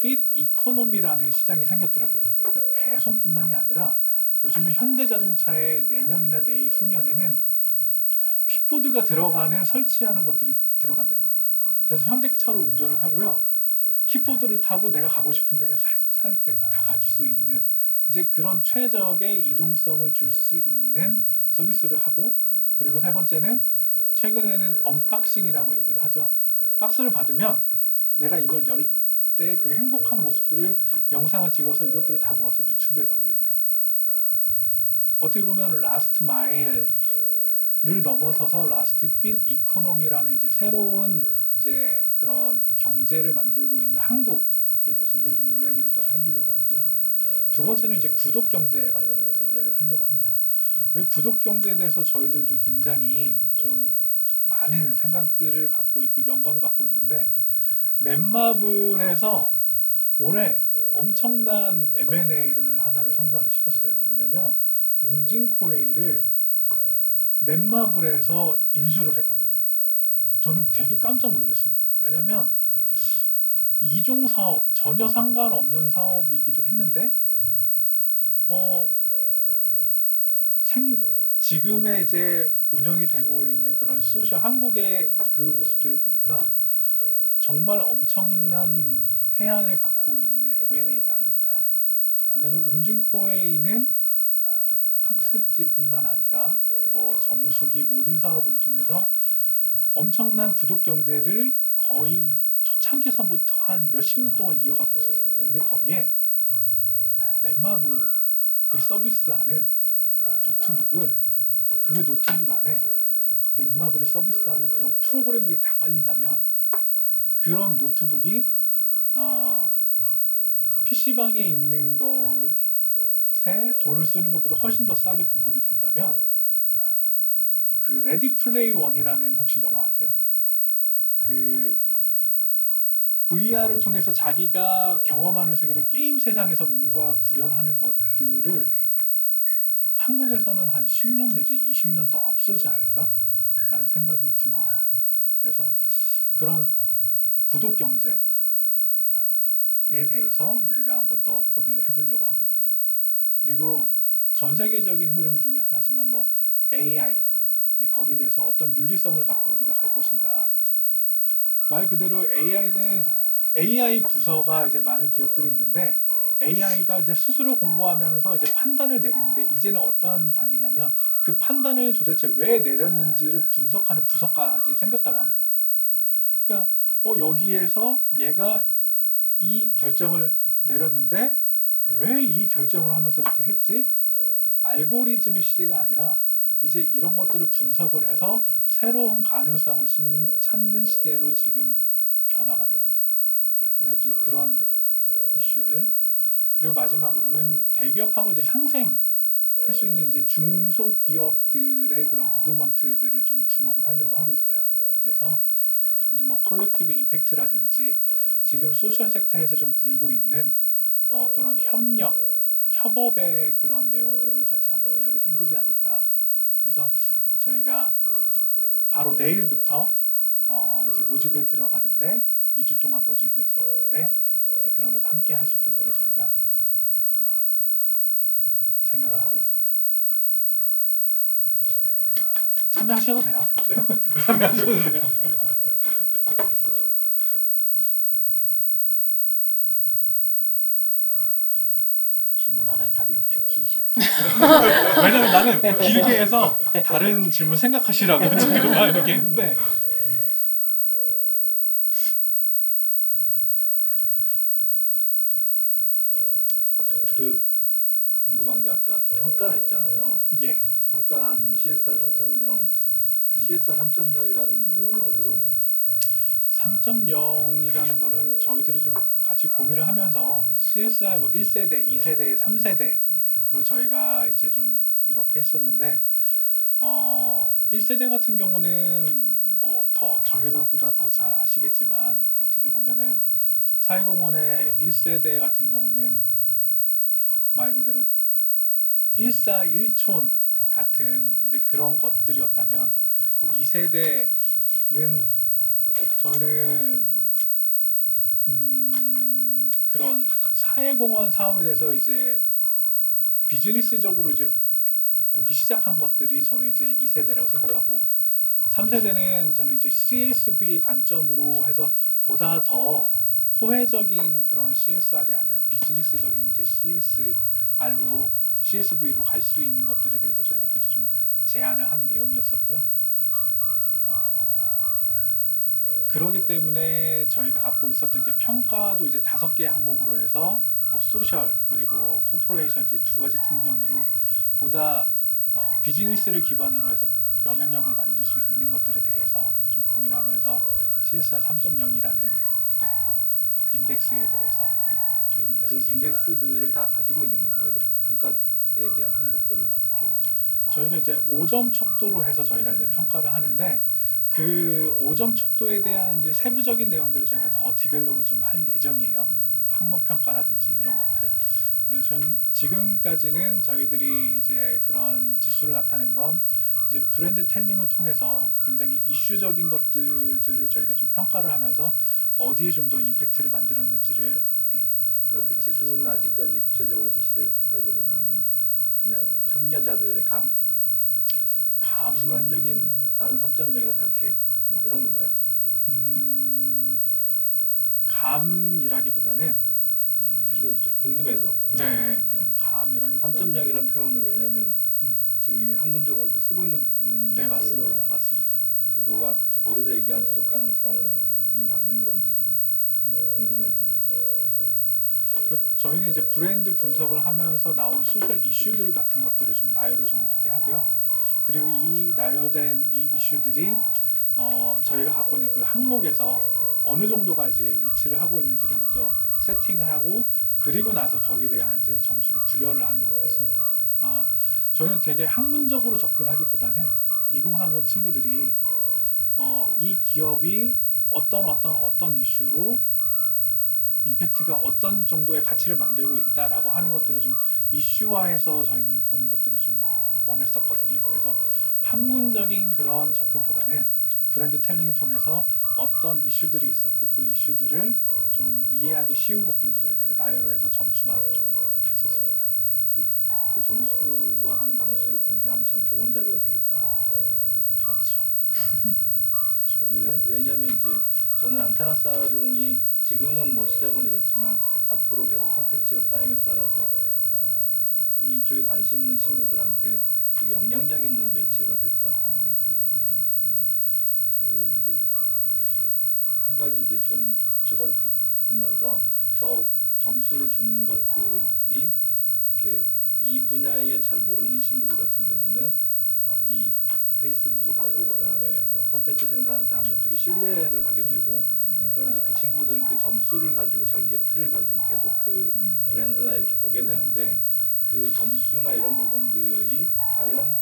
핏 이코노미라는 시장이 생겼더라고요. 그러니까 배송뿐만이 아니라 요즘은 현대자동차의 내년이나 내후년에는 퀵보드가 들어가는 설치하는 것들이 들어간답니다. 그래서 현대차로 운전을 하고요. 킥보드를 타고 내가 가고 싶은 데 살 때 다 갈 수 있는 이제 그런 최적의 이동성을 줄 수 있는 서비스를 하고, 그리고 세 번째는 최근에는 언박싱이라고 얘기를 하죠. 박스를 받으면 내가 이걸 열 때 그 행복한 모습들을 영상을 찍어서 이것들을 다 모아서 유튜브에다 올린대요. 어떻게 보면 라스트 마일을 넘어서서 라스트 핏 이코노미라는 이제 새로운 이제 그런 경제를 만들고 있는 한국의 모습을 좀 이야기를 더 해보려고 하고요. 두 번째는 이제 구독 경제에 관련돼서 이야기를 하려고 합니다. 왜 구독 경제에 대해서 저희들도 굉장히 좀 많은 생각들을 갖고 있고 영감을 갖고 있는데, 넷마블에서 올해 엄청난 M&A를 하나를 성사를 시켰어요. 뭐냐면 웅진코웨이를 넷마블에서 인수를 했거든요. 저는 되게 깜짝 놀랐습니다. 왜냐면 이종 사업, 전혀 상관없는 사업이기도 했는데 지금의 이제 운영이 되고 있는 그런 소셜 한국의 그 모습들을 보니까 정말 엄청난 해안을 갖고 있는 M&A가 아닌가. 왜냐면 웅진코웨이는 학습지뿐만 아니라 뭐 정수기 모든 사업을 통해서 엄청난 구독 경제를 거의 초창기서부터 한 몇십 년 동안 이어가고 있었습니다. 근데 거기에 넷마블이 서비스하는 노트북을, 그 노트북 안에 넷마블이 서비스하는 그런 프로그램들이 다 깔린다면 그런 노트북이 PC방에 있는 것에 돈을 쓰는 것보다 훨씬 더 싸게 공급이 된다면, 그 레디 플레이 원이라는 혹시 영화 아세요? 그 VR을 통해서 자기가 경험하는 세계를 게임 세상에서 뭔가 구현하는 것들을 한국에서는 한 10년 내지 20년 더 앞서지 않을까? 라는 생각이 듭니다. 그래서 그런 구독 경제에 대해서 우리가 한번 더 고민을 해보려고 하고 있고요. 그리고 전 세계적인 흐름 중에 하나지만 뭐 AI, 거기에 대해서 어떤 윤리성을 갖고 우리가 갈 것인가. 말 그대로 AI는 AI 부서가 이제 많은 기업들이 있는데, AI가 이제 스스로 공부하면서 이제 판단을 내리는데, 이제는 어떤 단계냐면 그 판단을 도대체 왜 내렸는지를 분석하는 부서까지 생겼다고 합니다. 그러니까 여기에서 얘가 이 결정을 내렸는데 왜 이 결정을 하면서 이렇게 했지? 알고리즘의 시대가 아니라 이제 이런 것들을 분석을 해서 새로운 가능성을 찾는 시대로 지금 변화가 되고 있습니다. 그래서 이제 그런 이슈들, 그리고 마지막으로는 대기업하고 이제 상생할 수 있는 이제 중소기업들의 그런 무브먼트들을 좀 주목을 하려고 하고 있어요. 그래서 이제 뭐 컬렉티브 임팩트라든지 지금 소셜 섹터에서 좀 불고 있는 그런 협업의 그런 내용들을 같이 한번 이야기를 해보지 않을까. 그래서 저희가 바로 내일부터 이제 모집에 들어가는데, 2주 동안 모집에 들어가는데, 이제 그러면서 함께 하실 분들을 저희가 생각을 하고 있습니다. 참여하셔도 돼요. 네? 참여하셔도 돼요. 질문 하나에 답이 엄청 기시. 왜냐면 나는 길게 해서 다른 질문 생각하시라고 지금 이렇게 했는데, 그 궁금한 게 아까 평가했잖아요. 예. 평가한 CSR 3.0, CSR 3.0이라는 용어는 어디서 온 건가요? 3.0이라는 거는 저희들이 좀 같이 고민을 하면서 CSR 뭐 1세대, 2세대, 3세대로 저희가 이제 좀 이렇게 했었는데, 1세대 같은 경우는 뭐 더 저희보다 더 잘 아시겠지만, 어떻게 보면은 사회공헌의 1세대 같은 경우는 말 그대로 1사 1촌 같은 이제 그런 것들이었다면, 2세대는 저는 그런 사회공헌 사업에 대해서 이제 비즈니스적으로 이제 보기 시작한 것들이 저는 이제 2세대라고 생각하고 3세대는 저는 이제 CSV 관점으로 해서 보다 더 호혜적인 그런 CSR이 아니라 비즈니스적인 이제 CSR로 CSV로 갈 수 있는 것들에 대해서 저희들이 좀 제안을 한 내용이었었고요. 그러기 때문에 저희가 갖고 있었던 이제 평가도 이제 5개 항목으로 해서 뭐 소셜 그리고 코퍼레이션 이제 2가지 특면으로 보다 비즈니스를 기반으로 해서 영향력을 만들 수 있는 것들에 대해서 좀 고민하면서 CSR 3.0이라는 인덱스에 대해서 도입을 그 했었습니다. 인덱스들을 다 가지고 있는 건가요? 그 평가에 대한 항목별로 5개. 저희가 이제 5점 척도로 해서 저희가 이제 평가를 하는데 그 5점 척도에 대한 이제 세부적인 내용들을 저희가 더 디벨롭을 좀 할 예정이에요. 항목 평가라든지 이런 것들. 근데 전 지금까지는 저희들이 이제 그런 지수를 나타낸 건 이제 브랜드 텔링을 통해서 굉장히 이슈적인 것들을 저희가 좀 평가를 하면서 어디에 좀 더 임팩트를 만들었는지를 그러니까 그 지수는 아직까지 구체적으로 제시됐다기보다는 그냥 참여자들의 주관적인 나는 3.0이라고 생각해 뭐 이런 건가요? 감이라기보다는 이거 좀 궁금해서. 네. 감이라기보다는 3.0이라는 표현을 왜냐면 지금 이미 학문적으로 또 쓰고 있는 부분이 네, 있어서 맞습니다. 그거와 거기서 얘기한 지속 가능성이 맞는 건지 지금 궁금해서. 저희는 이제 브랜드 분석을 하면서 나온 소셜 이슈들 같은 것들을 좀 나열을 좀 이렇게 하고요. 그리고 이 나열된 이 이슈들이 저희가 갖고 있는 그 항목에서 어느 정도가 이제 위치를 하고 있는지를 먼저 세팅을 하고 그리고 나서 거기에 대한 이제 점수를 부여를 하는 걸로 했습니다. 저희는 되게 학문적으로 접근하기보다는 2030 친구들이 이 기업이 어떤 이슈로 임팩트가 어떤 정도의 가치를 만들고 있다라고 하는 것들을 좀 이슈화해서 저희는 보는 것들을 좀 원했었거든요. 그래서 학문적인 그런 접근보다는 브랜드 텔링을 통해서 어떤 이슈들이 있었고 그 이슈들을 좀 이해하기 쉬운 것들로 저희가 이제 나열을 해서 점수화를 좀 했었습니다. 그 점수화하는 방식을 공개하면 참 좋은 자료가 되겠다. 그렇죠. 왜냐하면 이제 저는 안테나 사롱이 지금은 뭐 시작은 이렇지만 앞으로 계속 컨텐츠가 쌓임에 따라서 이쪽에 관심 있는 친구들한테 되게 영향력 있는 매체가 될 것 같다는 생각이 들거든요. 근데 한 가지 이제 좀 저걸 쭉 보면서 저 점수를 준 것들이 이렇게 이 분야에 잘 모르는 친구들 같은 경우는 이 페이스북을 하고 그다음에 뭐 콘텐츠 생산하는 사람들한테 되게 신뢰를 하게 되고 그럼 이제 그 친구들은 그 점수를 가지고 자기의 틀을 가지고 계속 그 브랜드나 이렇게 보게 되는데 그 점수나 이런 부분들이 과연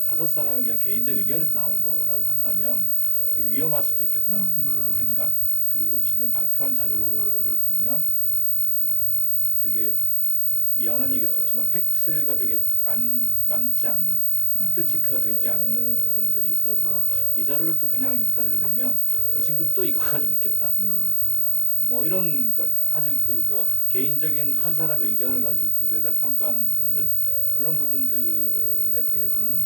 5사람의 그냥 개인적 의견에서 나온 거라고 한다면 되게 위험할 수도 있겠다라는 생각. 그리고 지금 발표한 자료를 보면 되게 미안한 얘기일 수 있지만 팩트가 되게 많지 않는 팩트 체크가 되지 않는 부분들이 있어서 이 자료를 또 그냥 인터넷에 내면 저 친구도 또 이거 가지고 믿겠다. 뭐 이런 그러니까 아주 그 뭐 개인적인 한 사람의 의견을 가지고 그 회사를 평가하는 부분들 이런 부분들에 대해서는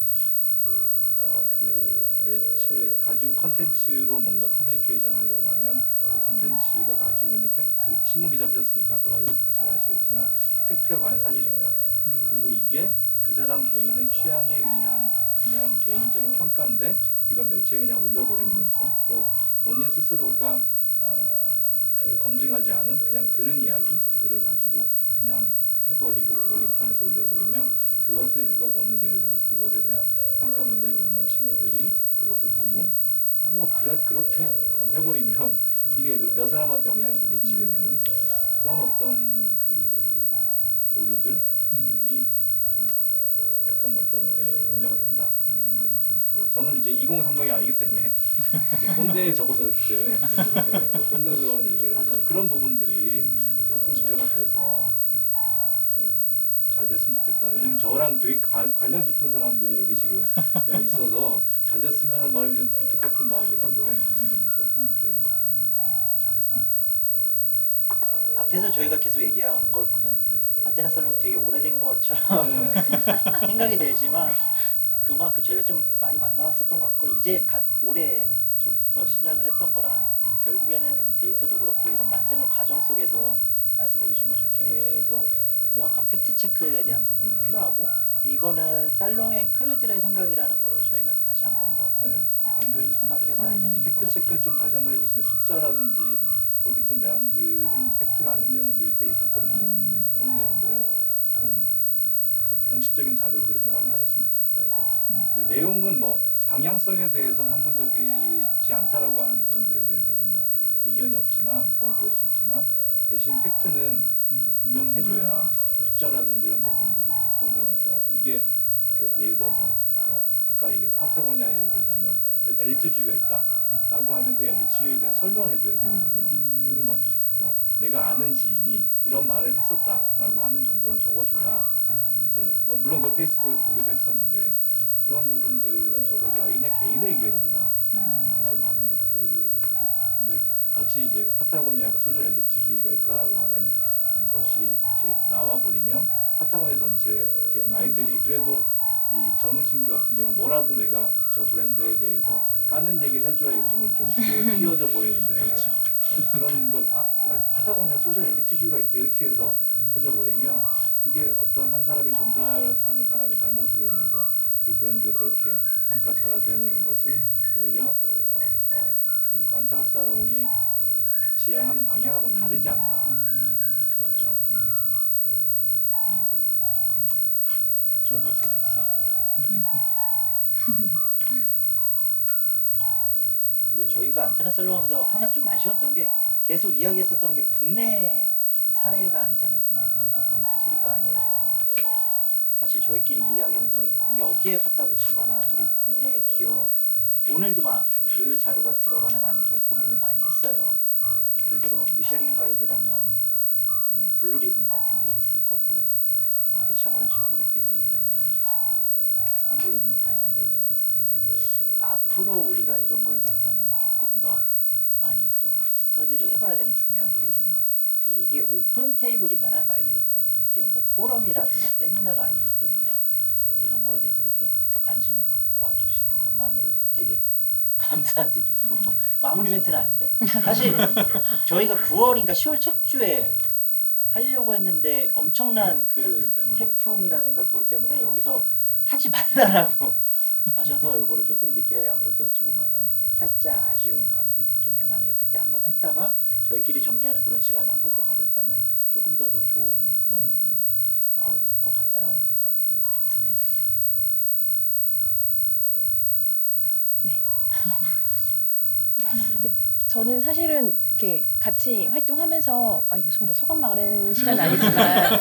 그 매체 가지고 컨텐츠로 뭔가 커뮤니케이션 하려고 하면 그 컨텐츠가 가지고 있는 팩트 신문 기자 하셨으니까 더 잘 아시겠지만 팩트가 과연 사실인가 그리고 이게 그 사람 개인의 취향에 의한 그냥 개인적인 평가인데 이걸 매체에 그냥 올려버림으로써 또 본인 스스로가 그 검증하지 않은 그냥 들은 이야기들을 가지고 그냥 해버리고 그걸 인터넷에 올려버리면 그것을 읽어보는 예를 들어서 그것에 대한 평가 능력이 없는 친구들이 그것을 보고 뭐 그렇대 라고 해버리면 이게 몇 사람한테 영향을 미치게 되는 그런 어떤 그 오류들이 좀 약간 뭐 좀 염려가 된다 그런 생각이 좀 들어서 저는 이제 2030이 아니기 때문에 이제 꼰대에 접어들었기 때문에 꼰대스러운 얘기를 하자면 그런 부분들이 조금 문제가 돼서 잘 됐으면 좋겠다. 왜냐면 저랑 되게 관련 깊은 사람들이 여기 지금 있어서 잘 됐으면 하는 마음이 좀 굴뚝 같은 마음이라서 조금 그래요. 잘 됐으면 좋겠어요. 앞에서 저희가 계속 얘기한 걸 보면 안테나 살롱이 되게 오래된 것처럼 네. 생각이 들지만 그만큼 저희가 좀 많이 만나왔었던 것 같고 이제 올해 전부터 시작을 했던 거라 결국에는 데이터도 그렇고 이런 만드는 과정 속에서 말씀해주신 것처럼 계속 명확한 팩트 체크에 대한 부분이 필요하고 이거는 살롱의 크루들의 생각이라는 거를 저희가 다시 한 번 더 네, 강조해 줬으면 생각해봐야 되는 것 팩트 체크 같아요. 좀 다시 한번 해줬으면 숫자라든지 거기 있던 내용들은 팩트가 아닌 내용들이 꽤 있었거든요. 그런 내용들은 좀 그 공식적인 자료들을 좀 한번 하셨으면 좋겠다. 그 내용은 뭐 방향성에 대해서는 한번적이지 않다라고 하는 부분들에 대해서는 뭐 이견이 없지만 그건 그럴 수 있지만 대신 팩트는 분명히 해줘야 숫자라든지 이런 부분들 또는 뭐 이게 그 예를 들어서 뭐 아까 얘기한 파타고니아 예를 들자면 엘리트주의가 있다라고 하면 그 엘리트주의에 대한 설명을 해줘야 되거든요. 그리고 뭐 내가 아는 지인이 이런 말을 했었다라고 하는 정도는 적어줘야 이제 뭐 물론 그 페이스북에서 보기도 했었는데 그런 부분들은 적어줘야 이게 그냥 개인의 의견이구나 라고 하는 것들. 근데 마치 이제 파타고니아가 소셜 엘리트주의가 있다라고 하는 것이 이렇게 나와버리면 파타고니아 전체 이렇게 아이들이 그래도 이 젊은 친구 같은 경우 뭐라도 내가 저 브랜드에 대해서 까는 얘기를 해줘야 요즘은 좀 띄어져 보이는데 그렇죠. 그런 걸 야, 파타고니아 소셜 엘리트주의가 있다 이렇게 해서 퍼져버리면 그게 어떤 한 사람이 전달하는 사람의 잘못으로 인해서 그 브랜드가 그렇게 평가절하되는 것은 오히려 그 안테나 살롱이 지향하는 방향하고는 다르지 않나. 그렇죠. 듭니다. 좋은 말씀이었어. 이거 저희가 안테나 살롱 하면서 하나 좀 아쉬웠던 게 계속 이야기했었던 게 국내 사례가 아니잖아요. 국내 분석 스토리가 아니어서 사실 저희끼리 이야기하면서 여기에 갖다 붙일 만한 우리 국내 기업 오늘도 막 그 자료가 들어가네 많이 좀 고민을 많이 했어요. 예를 들어 미쉐린 가이드라면 뭐 블루리본 같은 게 있을 거고 내셔널 지오그래피라면 한국에 있는 다양한 매거진이 있을 텐데 앞으로 우리가 이런 거에 대해서는 조금 더 많이 또 스터디를 해봐야 되는 중요한 케이스인 것 같아요. 이게 오픈 테이블이잖아요. 말 그대로 오픈 테이블, 뭐 포럼이라든가 세미나가 아니기 때문에 이런 거에 대해서 이렇게 관심을 갖고 와주시는 것만으로도 되게 감사드리고 마무리 멘트는 아닌데 사실 저희가 9월인가 10월 첫 주에 하려고 했는데 엄청난 그 태풍이라든가 그것 때문에 여기서 하지 말라라고 하셔서 이거를 조금 늦게 한 것도 어찌 보면은 살짝 아쉬운 감도 있긴 해요. 만약에 그때 한번 했다가 저희끼리 정리하는 그런 시간을 한 번 더 가졌다면 조금 더 좋은 그런 것도 나올 것 같다라는 생각도 좀 드네요. 네. 저는 사실은 이렇게 같이 활동하면서 무슨 뭐 소감 말하는 시간은 아니지만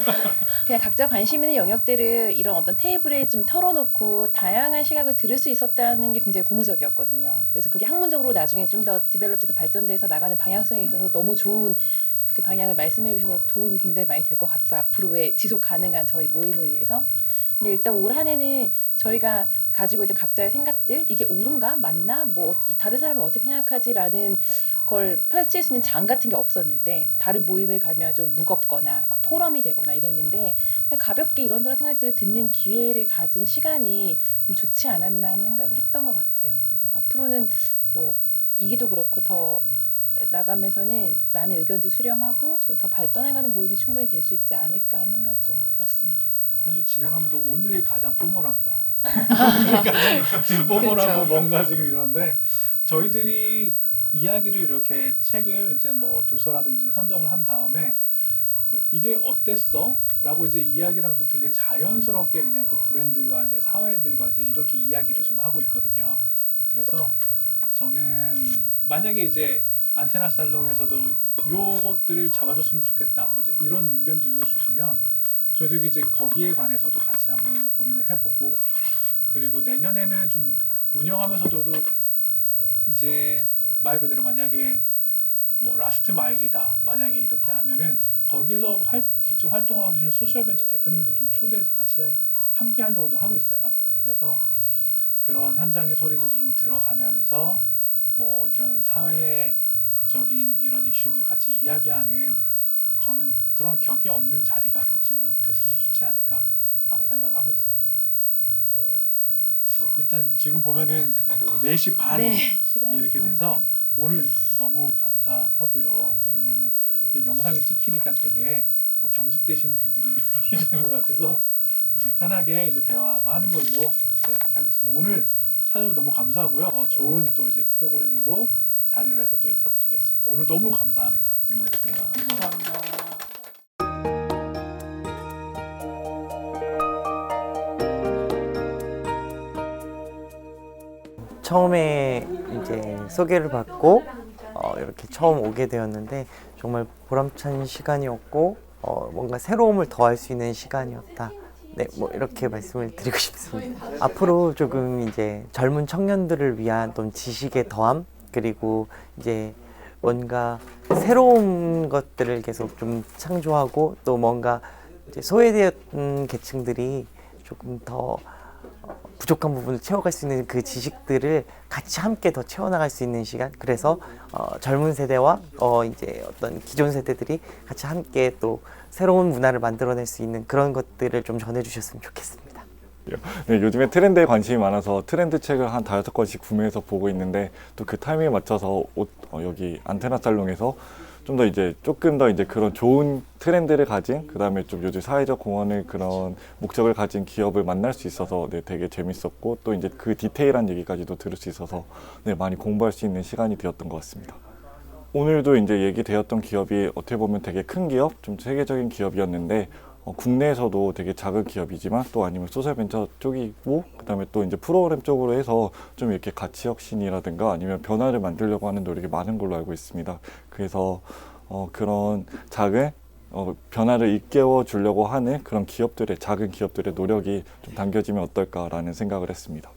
그냥 각자 관심 있는 영역들을 이런 어떤 테이블에 좀 털어놓고 다양한 시각을 들을 수 있었다는 게 굉장히 고무적이었거든요. 그래서 그게 학문적으로 나중에 좀 더 디벨롭돼서 발전돼서 나가는 방향성에 있어서 너무 좋은 그 방향을 말씀해 주셔서 도움이 굉장히 많이 될 것 같고 앞으로의 지속 가능한 저희 모임을 위해서. 근데 일단 올 한 해는 저희가 가지고 있던 각자의 생각들 이게 옳은가 맞나 뭐 다른 사람은 어떻게 생각하지라는 걸 펼칠 수 있는 장 같은 게 없었는데 다른 모임을 가면 좀 무겁거나 막 포럼이 되거나 이랬는데 그냥 가볍게 이런저런 생각들을 듣는 기회를 가진 시간이 좀 좋지 않았나 하는 생각을 했던 것 같아요. 그래서 앞으로는 뭐 이기도 그렇고 더 나가면서는 많은 의견도 수렴하고 또 더 발전해가는 모임이 충분히 될 수 있지 않을까 하는 생각이 좀 들었습니다. 사실 진행하면서 오늘이 가장 포멀합니다. 가장 포멀하고 그렇죠. 뭔가 지금 이런데 저희들이 이야기를 이렇게 책을 이제 뭐 도서라든지 선정을 한 다음에 이게 어땠어? 라고 이제 이야기를 하면서 되게 자연스럽게 그냥 그 브랜드와 이제 사회들과 이제 이렇게 이야기를 좀 하고 있거든요. 그래서 저는 만약에 이제 안테나 살롱에서도 요것들을 잡아줬으면 좋겠다 뭐 이제 이런 의견들도 주시면 저희도 이제 거기에 관해서도 같이 한번 고민을 해보고 그리고 내년에는 좀 운영하면서도 이제 말 그대로 만약에 뭐 라스트 마일이다 만약에 이렇게 하면은 거기에서 직접 활동하고 계신 소셜벤처 대표님도 좀 초대해서 같이 함께 하려고도 하고 있어요. 그래서 그런 현장의 소리도 좀 들어가면서 뭐 이런 사회적인 이런 이슈들 같이 이야기하는 저는 그런 격이 없는 자리가 됐으면 좋지 않을까라고 생각하고 있습니다. 일단 지금 보면은 4시 반 네, 시간 이렇게 돼서 오늘 너무 감사하고요. 네. 왜냐면 이 영상이 찍히니까 되게 뭐 경직되신 분들이 계시는 것 같아서 이제 편하게 이제 대화하는 걸로 이렇게 하겠습니다. 오늘 찾아주셔서 너무 감사하고요. 좋은 또 이제 프로그램으로 자리로 해서 또 인사드리겠습니다. 오늘 너무 감사합니다. 고맙습니다. 감사합니다. 처음에 이제 소개를 받고 이렇게 처음 오게 되었는데 정말 보람찬 시간이었고 뭔가 새로움을 더할 수 있는 시간이었다. 네, 뭐 이렇게 말씀을 드리고 싶습니다. 앞으로 조금 이제 젊은 청년들을 위한 좀 지식의 더함 그리고 이제 뭔가 새로운 것들을 계속 좀 창조하고 또 뭔가 이제 소외되었던 계층들이 조금 더 부족한 부분을 채워갈 수 있는 그 지식들을 같이 함께 더 채워나갈 수 있는 시간. 그래서 젊은 세대와 이제 어떤 기존 세대들이 같이 함께 또 새로운 문화를 만들어낼 수 있는 그런 것들을 좀 전해주셨으면 좋겠습니다. 네, 요즘에 트렌드에 관심이 많아서 트렌드 책을 한 5권씩 구매해서 보고 있는데 또 그 타이밍에 맞춰서 여기 안테나 살롱에서 좀 더 이제 조금 더 이제 그런 좋은 트렌드를 가진 그다음에 좀 요즘 사회적 공헌의 그런 목적을 가진 기업을 만날 수 있어서 네, 되게 재밌었고 또 이제 그 디테일한 얘기까지도 들을 수 있어서 네, 많이 공부할 수 있는 시간이 되었던 것 같습니다. 오늘도 이제 얘기되었던 기업이 어떻게 보면 되게 큰 기업, 좀 세계적인 기업이었는데 국내에서도 되게 작은 기업이지만 또 아니면 소셜벤처 쪽이고 그다음에 또 이제 프로그램 쪽으로 해서 좀 이렇게 가치 혁신이라든가 아니면 변화를 만들려고 하는 노력이 많은 걸로 알고 있습니다. 그래서 그런 작은 변화를 일깨워 주려고 하는 그런 기업들의 작은 기업들의 노력이 좀 담겨지면 어떨까라는 생각을 했습니다.